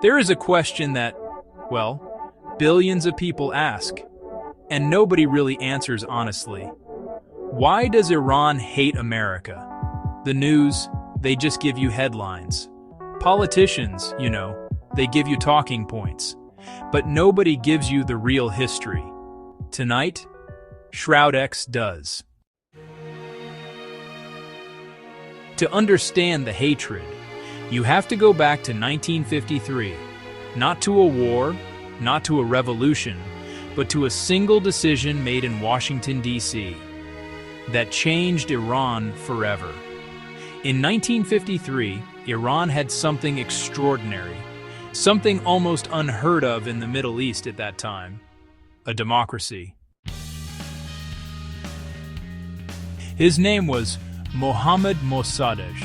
There is a question that, well, billions of people ask, and nobody really answers honestly. Why does Iran hate America? The news, they just give you headlines. Politicians, they give you talking points. But nobody gives you the real history. Tonight, SHROUDEX does. To understand the hatred, you have to go back to 1953, not to a war, not to a revolution, but to a single decision made in Washington, D.C. that changed Iran forever. In 1953, Iran had something extraordinary, something almost unheard of in the Middle East at that time: a democracy. His name was Mohammad Mossadegh,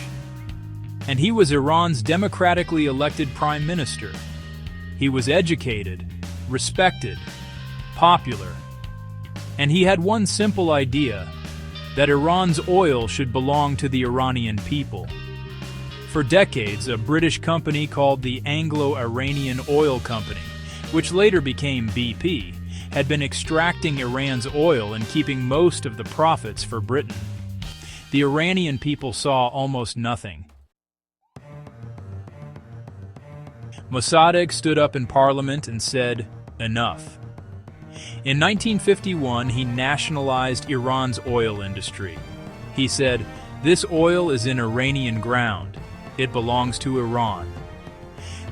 and he was Iran's democratically elected prime minister. He was educated, respected, popular, and he had one simple idea: that Iran's oil should belong to the Iranian people. For decades, a British company called the Anglo-Iranian Oil Company, which later became BP, had been extracting Iran's oil and keeping most of the profits for Britain. The Iranian people saw almost nothing. Mossadegh stood up in parliament and said, "Enough." In 1951, he nationalized Iran's oil industry. He said, "This oil is in Iranian ground. It belongs to Iran."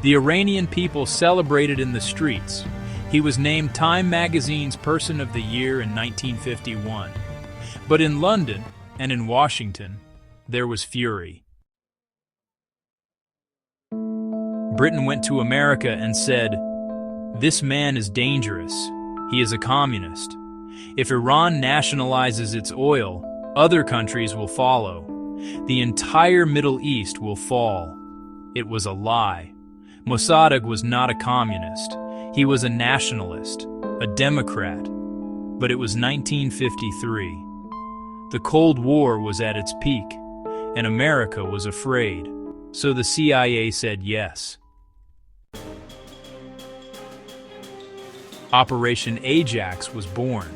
The Iranian people celebrated in the streets. He was named Time magazine's Person of the Year in 1951. But in London and in Washington, there was fury. Britain went to America and said, "This man is dangerous. He is a communist. If Iran nationalizes its oil, other countries will follow. The entire Middle East will fall." It was a lie. Mossadegh was not a communist. He was a nationalist, a Democrat. But it was 1953. The Cold War was at its peak, and America was afraid. So the CIA said yes. Operation Ajax was born.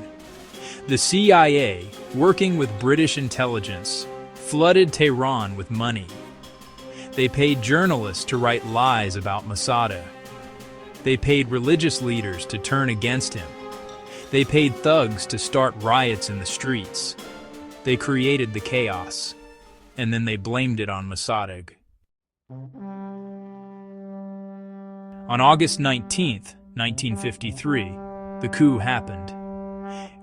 The CIA, working with British intelligence, flooded Tehran with money. They paid journalists to write lies about Mossadegh. They paid religious leaders to turn against him. They paid thugs to start riots in the streets. They created the chaos, and then they blamed it on Mossadegh. On August 19th, 1953, the coup happened.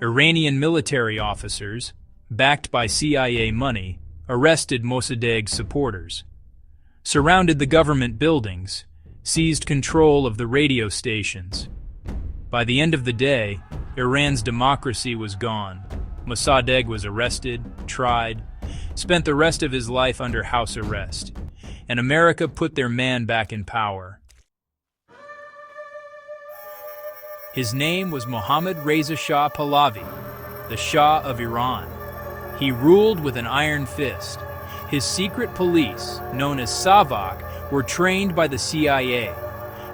Iranian military officers, backed by CIA money, arrested Mossadegh's supporters, surrounded the government buildings, seized control of the radio stations. By the end of the day, Iran's democracy was gone. Mossadegh was arrested, tried, spent the rest of his life under house arrest, and America put their man back in power. His name was Mohammad Reza Shah Pahlavi, the Shah of Iran. He ruled with an iron fist. His secret police, known as Savak, were trained by the CIA.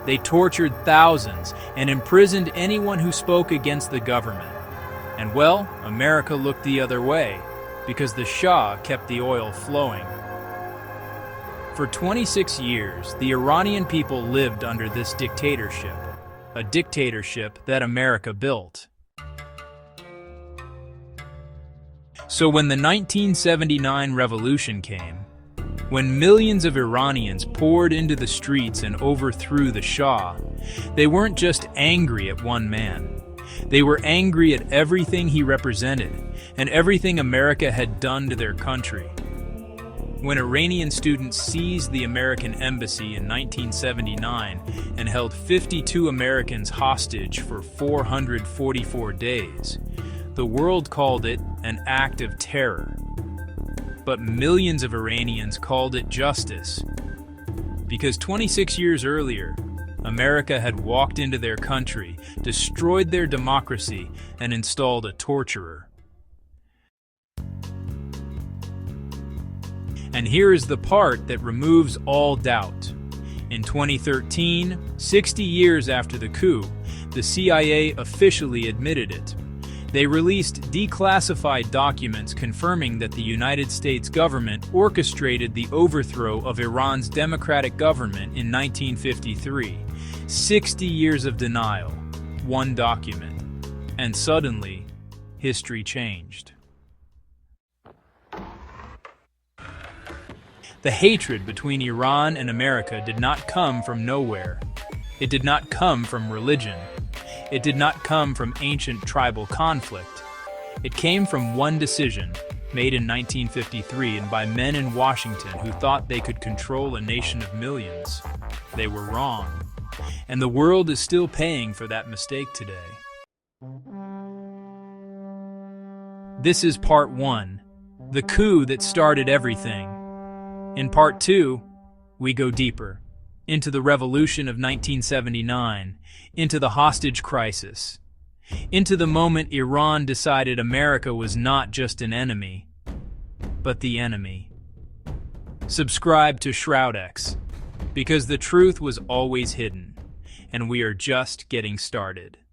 They tortured thousands and imprisoned anyone who spoke against the government. And well, America looked the other way, because the Shah kept the oil flowing. For 26 years, the Iranian people lived under this dictatorship, a dictatorship that America built. So when the 1979 revolution came, when millions of Iranians poured into the streets and overthrew the Shah, they weren't just angry at one man. They were angry at everything he represented and everything America had done to their country. When Iranian students seized the American embassy in 1979 and held 52 Americans hostage for 444 days, the world called it an act of terror. But millions of Iranians called it justice. Because 26 years earlier, America had walked into their country, destroyed their democracy, and installed a torturer. And here is the part that removes all doubt. In 2013, 60 years after the coup, the CIA officially admitted it. They released declassified documents confirming that the United States government orchestrated the overthrow of Iran's democratic government in 1953. 60 years of denial, one document. And suddenly, history changed. The hatred between Iran and America did not come from nowhere. It did not come from religion. It did not come from ancient tribal conflict. It came from one decision, made in 1953 and by men in Washington who thought they could control a nation of millions. They were wrong. And the world is still paying for that mistake today. This is part 1, the coup that started everything. In part 2, we go deeper, into the revolution of 1979, into the hostage crisis, into the moment Iran decided America was not just an enemy, but the enemy. Subscribe to SHROUDEX, because the truth was always hidden, and we are just getting started.